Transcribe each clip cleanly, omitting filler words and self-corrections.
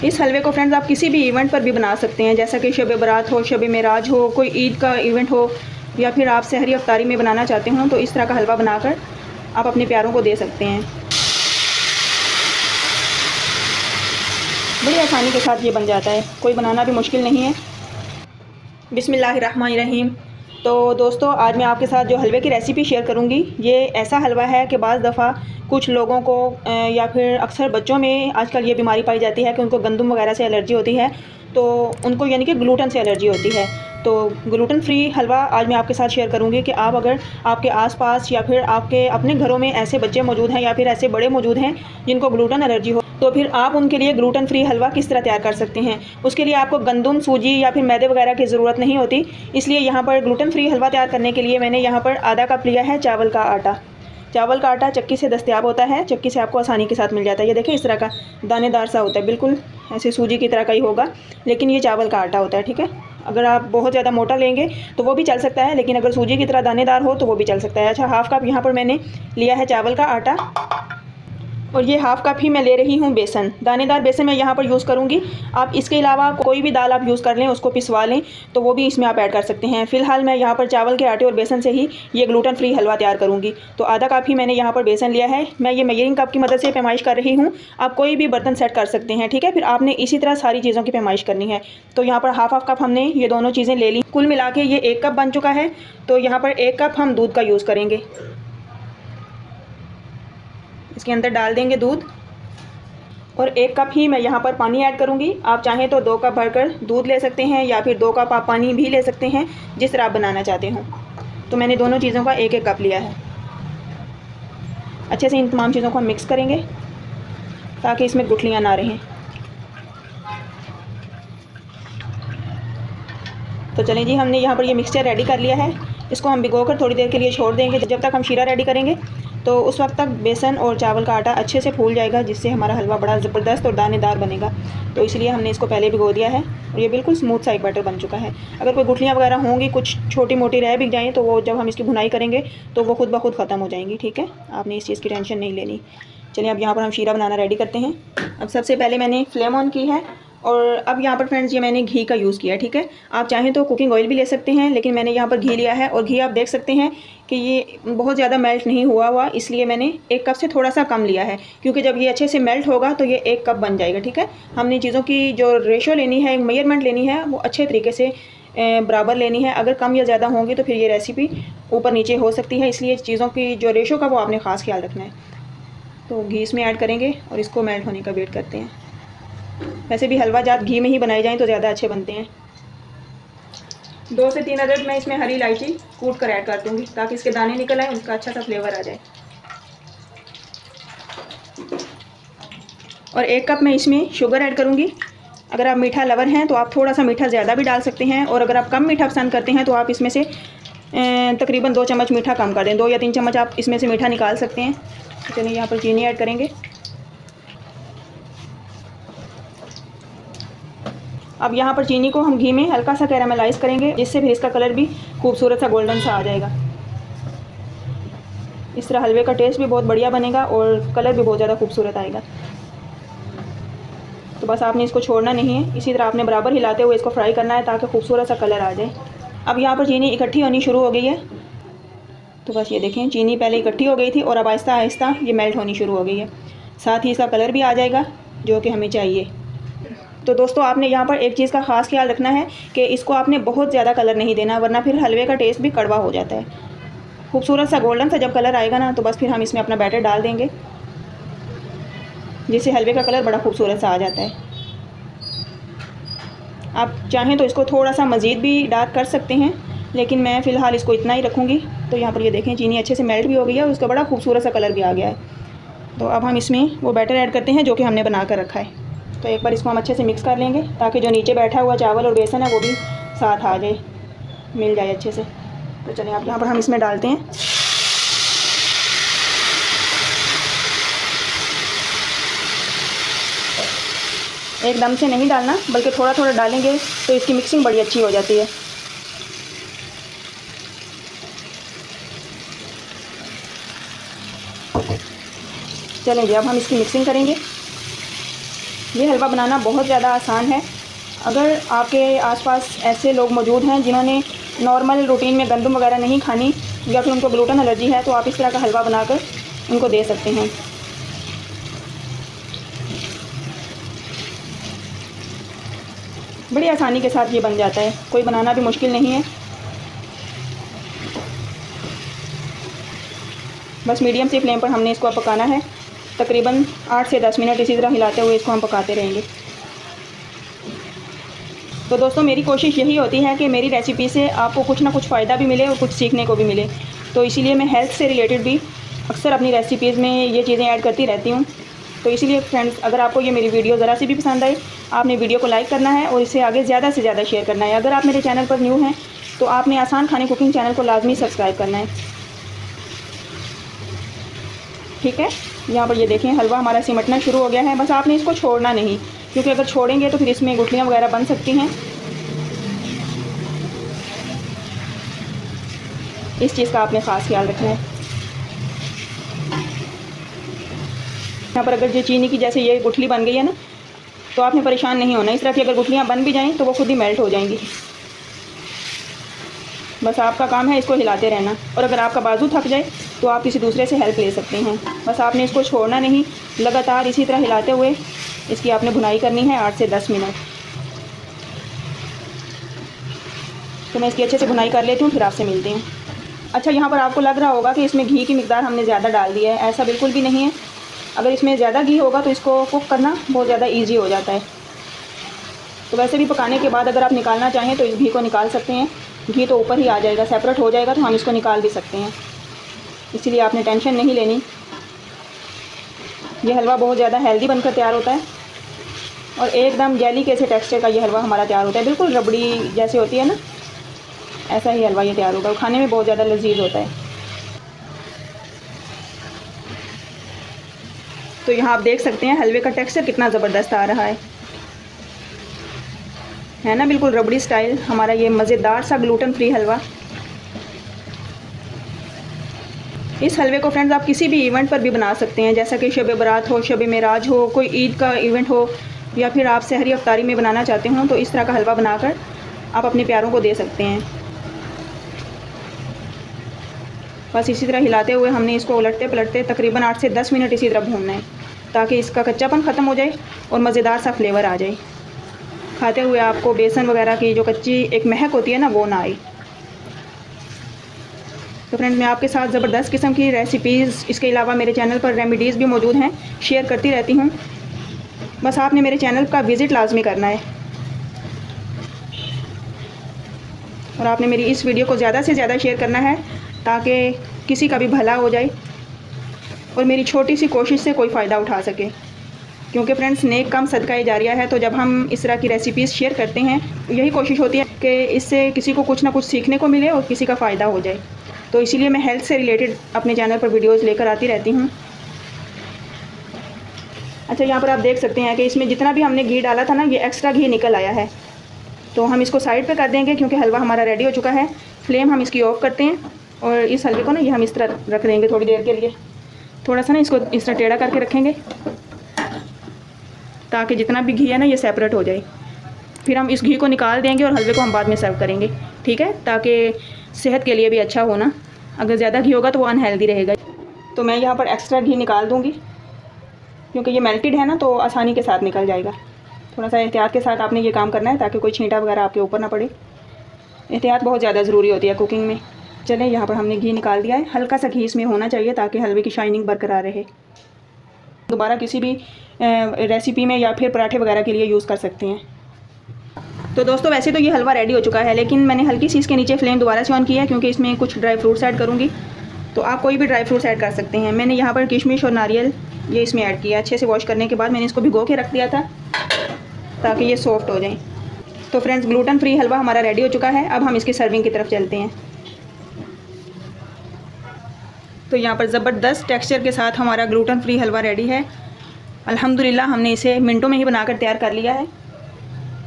इस हलवे को फ्रेंड्स आप किसी भी इवेंट पर भी बना सकते हैं, जैसा कि शब बारात हो, शब मेराज हो, कोई ईद का इवेंट हो, या फिर आप सहरी अफ्तारी में बनाना चाहते हो तो इस तरह का हलवा बनाकर आप अपने प्यारों को दे सकते हैं। बड़ी आसानी के साथ ये बन जाता है, कोई बनाना भी मुश्किल नहीं है। बिस्मिल्लाहिर्रहमानिर्रहीम। तो दोस्तों, आज मैं आपके साथ जो हलवे की रेसिपी शेयर करूंगी, ये ऐसा हलवा है कि बाज़ दफ़ा कुछ लोगों को या फिर अक्सर बच्चों में आजकल ये बीमारी पाई जाती है कि उनको गंदम वगैरह से एलर्जी होती है, तो उनको यानी कि ग्लूटन से एलर्जी होती है। तो ग्लूटन फ्री हलवा आज मैं आपके साथ शेयर करूंगी कि आप अगर आपके आसपास या फिर आपके अपने घरों में ऐसे बच्चे मौजूद हैं या फिर ऐसे बड़े मौजूद हैं जिनको ग्लूटन एलर्जी हो, तो फिर आप उनके लिए ग्लूटन फ्री हलवा किस तरह तैयार कर सकते हैं। उसके लिए आपको गंदम, सूजी या फिर मैदे वगैरह की ज़रूरत नहीं होती। इसलिए यहाँ पर ग्लूटन फ्री हलवा तैयार करने के लिए मैंने यहाँ पर आधा कप लिया है चावल का आटा। चावल का आटा चक्की से दस्तयाब होता है, चक्की से आपको आसानी के साथ मिल जाता है। ये देखें, इस तरह का दानेदार सा होता है, बिल्कुल ऐसे सूजी की तरह का ही होगा, लेकिन ये चावल का आटा होता है। ठीक है, अगर आप बहुत ज़्यादा मोटा लेंगे तो वो भी चल सकता है, लेकिन अगर सूजी की तरह दानेदार हो तो वो भी चल सकता है। अच्छा, हाफ़ कप यहाँ पर मैंने लिया है चावल का आटा, और ये हाफ़ कप ही मैं ले रही हूँ बेसन। दानेदार बेसन मैं यहाँ पर यूज़ करूँगी। आप इसके अलावा कोई भी दाल आप यूज़ कर लें, उसको पिसवा लें, तो वो भी इसमें आप ऐड कर सकते हैं। फ़िलहाल मैं यहाँ पर चावल के आटे और बेसन से ही ये ग्लूटन फ्री हलवा तैयार करूँगी। तो आधा कप ही मैंने यहाँ पर बेसन लिया है। मैं ये मेजरिंग कप की मदद से पैमाइश कर रही हूँ। आप कोई भी बर्तन सेट कर सकते हैं। ठीक है, फिर आपने इसी तरह सारी चीज़ों की पैमाइश करनी है। तो यहाँ पर हाफ़ कप हमने ये दोनों चीज़ें ले ली। कुल मिला के ये 1 कप बन चुका है। तो यहाँ पर 1 कप हम दूध का यूज़ करेंगे। इसके अंदर डाल देंगे दूध, और 1 कप ही मैं यहाँ पर पानी ऐड करूँगी। आप चाहें तो 2 कप भरकर दूध ले सकते हैं, या फिर 2 कप आप पानी भी ले सकते हैं, जिस तरह आप बनाना चाहते हो। तो मैंने दोनों चीज़ों का 1-1 कप लिया है। अच्छे से इन तमाम चीज़ों को हम मिक्स करेंगे ताकि इसमें गुठलियाँ ना रहें। तो चलें जी, हमने यहाँ पर ये मिक्सचर रेडी कर लिया है। इसको हम भिगोकर थोड़ी देर के लिए छोड़ देंगे। जब तक हम शीरा रेडी करेंगे तो उस वक्त तक बेसन और चावल का आटा अच्छे से फूल जाएगा, जिससे हमारा हलवा बड़ा ज़बरदस्त और दानेदार बनेगा। तो इसलिए हमने इसको पहले भिगो दिया है, और ये बिल्कुल स्मूथ सा एक बैटर बन चुका है। अगर कोई गुठलियाँ वगैरह होंगी, कुछ छोटी मोटी रह भी जाएँ, तो वो जब हम इसकी भुनाई करेंगे तो वो खुद ब खुद ख़त्म हो जाएंगी। ठीक है, आपने इस चीज़ की टेंशन नहीं लेनी। चलिए, अब यहाँ पर हम शीरा बनाना रेडी करते हैं। अब सबसे पहले मैंने फ्लेम ऑन की है, और अब यहाँ पर फ्रेंड्स ये मैंने घी का यूज़ किया है। ठीक है, आप चाहें तो कुकिंग ऑयल भी ले सकते हैं, लेकिन मैंने यहाँ पर घी लिया है। और घी आप देख सकते हैं कि ये बहुत ज़्यादा मेल्ट नहीं हुआ, इसलिए मैंने 1 कप से थोड़ा सा कम लिया है, क्योंकि जब ये अच्छे से मेल्ट होगा तो ये 1 कप बन जाएगा। ठीक है, हमने चीज़ों की जो रेशो लेनी है, मेजरमेंट लेनी है, वो अच्छे तरीके से बराबर लेनी है। अगर कम या ज़्यादा होंगी तो फिर ये रेसिपी ऊपर नीचे हो सकती है, इसलिए चीज़ों की जो रेशो का वो आपने ख़ास ख्याल रखना है। तो घी इसमें ऐड करेंगे और इसको मेल्ट होने का वेट करते हैं। वैसे भी हलवा जात घी में ही बनाए जाएं तो ज़्यादा अच्छे बनते हैं। 2 से 3 अदद मैं इसमें हरी इलायची कूट कर ऐड कर दूँगी, ताकि इसके दाने निकल आए, उसका अच्छा सा फ्लेवर आ जाए। और 1 कप मैं इसमें शुगर ऐड करूँगी। अगर आप मीठा लवर हैं तो आप थोड़ा सा मीठा ज़्यादा भी डाल सकते हैं, और अगर आप कम मीठा पसंद करते हैं तो आप इसमें से तकरीबन 2 चम्मच मीठा कम कर दें। 2 या 3 चम्मच आप इसमें से मीठा निकाल सकते हैं। चलिए, यहाँ पर चीनी ऐड करेंगे। अब यहाँ पर चीनी को हम घी में हल्का सा कैरामलाइज़ करेंगे, जिससे फिर इसका कलर भी खूबसूरत सा गोल्डन सा आ जाएगा। इस तरह हलवे का टेस्ट भी बहुत बढ़िया बनेगा और कलर भी बहुत ज़्यादा खूबसूरत आएगा। तो बस आपने इसको छोड़ना नहीं है, इसी तरह आपने बराबर हिलाते हुए इसको फ्राई करना है, ताकि खूबसूरत सा कलर आ जाए। अब यहाँ पर चीनी इकट्ठी होनी शुरू हो गई है। तो बस ये देखें, चीनी पहले इकट्ठी हो गई थी और अब आहिस्ता आहिस्ता ये मेल्ट होनी शुरू हो गई है। साथ ही इसका कलर भी आ जाएगा जो कि हमें चाहिए। तो दोस्तों, आपने यहाँ पर एक चीज़ का ख़ास ख्याल रखना है कि इसको आपने बहुत ज़्यादा कलर नहीं देना, वरना फिर हलवे का टेस्ट भी कड़वा हो जाता है। खूबसूरत सा गोल्डन सा जब कलर आएगा ना, तो बस फिर हम इसमें अपना बैटर डाल देंगे, जिससे हलवे का कलर बड़ा खूबसूरत सा आ जाता है। आप चाहें तो इसको थोड़ा सा मज़ीद भी डार्क कर सकते हैं, लेकिन मैं फ़िलहाल इसको इतना ही रखूँगी। तो यहाँ पर ये देखें, चीनी अच्छे से मेल्ट भी हो गई है और उसका बड़ा खूबसूरत सा कलर भी आ गया है। तो अब हम इसमें वो बैटर ऐड करते हैं जो कि हमने बना कर रखा है। तो एक बार इसको हम अच्छे से मिक्स कर लेंगे, ताकि जो नीचे बैठा हुआ चावल और बेसन है वो भी साथ आ जाए, मिल जाए अच्छे से। तो चलिए, आप यहाँ पर हम इसमें डालते हैं। एकदम से नहीं डालना, बल्कि थोड़ा थोड़ा डालेंगे तो इसकी मिक्सिंग बड़ी अच्छी हो जाती है। चलें जी, अब हम इसकी मिक्सिंग करेंगे। ये हलवा बनाना बहुत ज़्यादा आसान है। अगर आपके आसपास ऐसे लोग मौजूद हैं जिन्होंने नॉर्मल रूटीन में गंदम वगैरह नहीं खानी या फिर उनको ग्लूटेन एलर्जी है, तो आप इस तरह का हलवा बनाकर उनको दे सकते हैं। बड़ी आसानी के साथ ये बन जाता है, कोई बनाना भी मुश्किल नहीं है। बस मीडियम सी फ्लेम पर हमने इसको पकाना है। तकरीबन 8 से 10 मिनट इसी तरह हिलाते हुए इसको हम पकाते रहेंगे। तो दोस्तों, मेरी कोशिश यही होती है कि मेरी रेसिपी से आपको कुछ ना कुछ फ़ायदा भी मिले और कुछ सीखने को भी मिले। तो इसीलिए मैं हेल्थ से रिलेटेड भी अक्सर अपनी रेसिपीज़ में ये चीज़ें ऐड करती रहती हूँ। तो इसीलिए फ्रेंड्स, अगर आपको ये मेरी वीडियो ज़रा सी भी पसंद आई, आपने वीडियो को लाइक करना है और इसे आगे ज़्यादा से ज़्यादा शेयर करना है। अगर आप मेरे चैनल पर न्यू हैं तो आपने आसान खाने कुकिंग चैनल को लाजमी सब्सक्राइब करना है। ठीक है, यहाँ पर ये देखें हलवा हमारा सिमटना शुरू हो गया है। बस आपने इसको छोड़ना नहीं, क्योंकि अगर छोड़ेंगे तो फिर इसमें गुठलियाँ वगैरह बन सकती हैं। इस चीज़ का आपने ख़ास ख्याल रखना है। यहाँ पर अगर जो चीनी की जैसे ये गुठली बन गई है ना, तो आपने परेशान नहीं होना। इस तरह की अगर गुठलियाँ बन भी जाएं तो वो खुद ही मेल्ट हो जाएंगी। बस आपका काम है इसको हिलाते रहना, और अगर आपका बाजू थक जाए तो आप किसी दूसरे से हेल्प ले सकते हैं। बस आपने इसको छोड़ना नहीं, लगातार इसी तरह हिलाते हुए इसकी आपने भुनाई करनी है 8 से 10 मिनट। तो मैं इसकी अच्छे से भुनाई कर लेती हूँ, फिर आपसे मिलती हूँ। अच्छा, यहाँ पर आपको लग रहा होगा कि इसमें घी की मिकदार हमने ज़्यादा डाल दी है। ऐसा बिल्कुल भी नहीं है। अगर इसमें ज़्यादा घी होगा तो इसको कुक करना बहुत ज़्यादा ईजी हो जाता है। तो वैसे भी पकाने के बाद अगर आप निकालना चाहें तो इस घी को निकाल सकते हैं। घी तो ऊपर ही आ जाएगा, सेपरेट हो जाएगा, तो हम इसको निकाल भी सकते हैं। इसीलिए आपने टेंशन नहीं लेनी। ये हलवा बहुत ज़्यादा हेल्दी बनकर तैयार होता है और एकदम जेली के से टेक्सचर का ये हलवा हमारा तैयार होता है। बिल्कुल रबड़ी जैसे होती है ना, ऐसा ही हलवा ये तैयार होगा और खाने में बहुत ज़्यादा लजीज होता है। तो यहाँ आप देख सकते हैं हलवे का टेक्सचर कितना ज़बरदस्त आ रहा है ना, बिल्कुल रबड़ी स्टाइल हमारा ये मज़ेदार सा ग्लूटेन फ्री हलवा। इस हलवे को फ्रेंड्स आप किसी भी इवेंट पर भी बना सकते हैं, जैसा कि शब बारात हो, शब मेराज हो, कोई ईद का इवेंट हो, या फिर आप सहरी अफ्तारी में बनाना चाहते हो, तो इस तरह का हलवा बनाकर आप अपने प्यारों को दे सकते हैं। बस इसी तरह हिलाते हुए हमने इसको उलटते पलटते तकरीबन 8 से 10 मिनट इसी तरह भूनना है, ताकि इसका कच्चापन ख़त्म हो जाए और मज़ेदार सा फ्लेवर आ जाए। खाते हुए आपको बेसन वगैरह की जो कच्ची एक महक होती है ना, वो ना आए। तो फ्रेंड्स, मैं आपके साथ ज़बरदस्त किस्म की रेसिपीज़, इसके अलावा मेरे चैनल पर रेमेडीज़ भी मौजूद हैं, शेयर करती रहती हूँ। बस आपने मेरे चैनल का विज़िट लाजमी करना है और आपने मेरी इस वीडियो को ज़्यादा से ज़्यादा शेयर करना है, ताकि किसी का भी भला हो जाए और मेरी छोटी सी कोशिश से कोई फ़ायदा उठा सके। क्योंकि फ्रेंड्स, नेक काम सदका जारिया है। तो जब हम इस तरह की रेसिपीज़ शेयर करते हैं, यही कोशिश होती है कि इससे किसी को कुछ ना कुछ सीखने को मिले और किसी का फ़ायदा हो जाए। तो इसीलिए मैं हेल्थ से रिलेटेड अपने चैनल पर वीडियोज़ लेकर आती रहती हूँ। अच्छा, यहाँ पर आप देख सकते हैं कि इसमें जितना भी हमने घी डाला था ना, ये एक्स्ट्रा घी निकल आया है। तो हम इसको साइड पे कर देंगे, क्योंकि हलवा हमारा रेडी हो चुका है। फ्लेम हम इसकी ऑफ करते हैं और इस हलवे को ना ये हम इस तरह रख देंगे थोड़ी देर के लिए। थोड़ा सा ना इसको इस तरह टेढ़ा करके रखेंगे, ताकि जितना भी घी है ना ये सेपरेट हो जाए। फिर हम इस घी को निकाल देंगे और हलवे को हम बाद में सर्व करेंगे। ठीक है, ताकि सेहत के लिए भी अच्छा होना। अगर ज़्यादा घी होगा तो वो अनहेल्दी रहेगा। तो मैं यहाँ पर एक्स्ट्रा घी निकाल दूँगी, क्योंकि ये मेल्टेड है ना, तो आसानी के साथ निकल जाएगा। थोड़ा सा एहतियात के साथ आपने ये काम करना है, ताकि कोई छींटा वगैरह आपके ऊपर ना पड़े। एहतियात बहुत ज़्यादा ज़रूरी होती है कुकिंग में। चलें, यहाँ पर हमने घी निकाल दिया है। हल्का सा घी इसमें होना चाहिए, ताकि हलवे की शाइनिंग बरकरार रहे। दोबारा किसी भी रेसिपी में या फिर पराठे वगैरह के लिए यूज़ कर सकते हैं। तो दोस्तों, वैसे तो ये हलवा रेडी हो चुका है, लेकिन मैंने हल्की सी इसके नीचे फ्लेम दोबारा से ऑन की है, क्योंकि इसमें कुछ ड्राई फ्रूट्स ऐड करूँगी। तो आप कोई भी ड्राई फ्रूट्स ऐड कर सकते हैं। मैंने यहाँ पर किशमिश और नारियल ये इसमें ऐड किया। अच्छे से वॉश करने के बाद मैंने इसको भिगो के रख दिया था, ताकि ये सॉफ्ट हो जाए। तो फ्रेंड्स, ग्लूटेन फ्री हलवा हमारा रेडी हो चुका है। अब हम इसकी सर्विंग की तरफ चलते हैं। तो यहाँ पर ज़बरदस्त टेक्सचर के साथ हमारा ग्लूटेन फ्री हलवा रेडी है। अल्हम्दुलिल्लाह, हमने इसे मिनटों में ही बनाकर तैयार कर लिया है।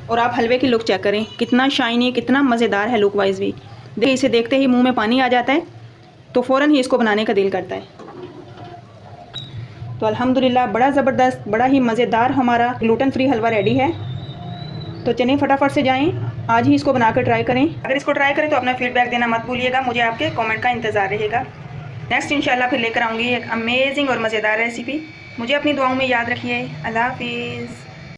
और आप हलवे की लुक चेक करें, कितना शाइनी, कितना मज़ेदार है लुक वाइज भी। देखिए, इसे देखते ही मुंह में पानी आ जाता है, तो फ़ौरन ही इसको बनाने का दिल करता है। तो अल्हम्दुलिल्लाह बड़ा ज़बरदस्त, बड़ा ही मज़ेदार हमारा ग्लूटेन फ्री हलवा रेडी है। तो चलिए फटाफट से जाएं, आज ही इसको बनाकर ट्राई करें। अगर इसको ट्राई करें तो अपना फीडबैक देना मत भूलिएगा, मुझे आपके कमेंट का इंतज़ार रहेगा। नेक्स्ट इंशाल्लाह फिर लेकर आऊँगी एक अमेजिंग और मज़ेदार रेसिपी। मुझे अपनी दुआओं में याद रखिए। अल्लाह हाफिज़।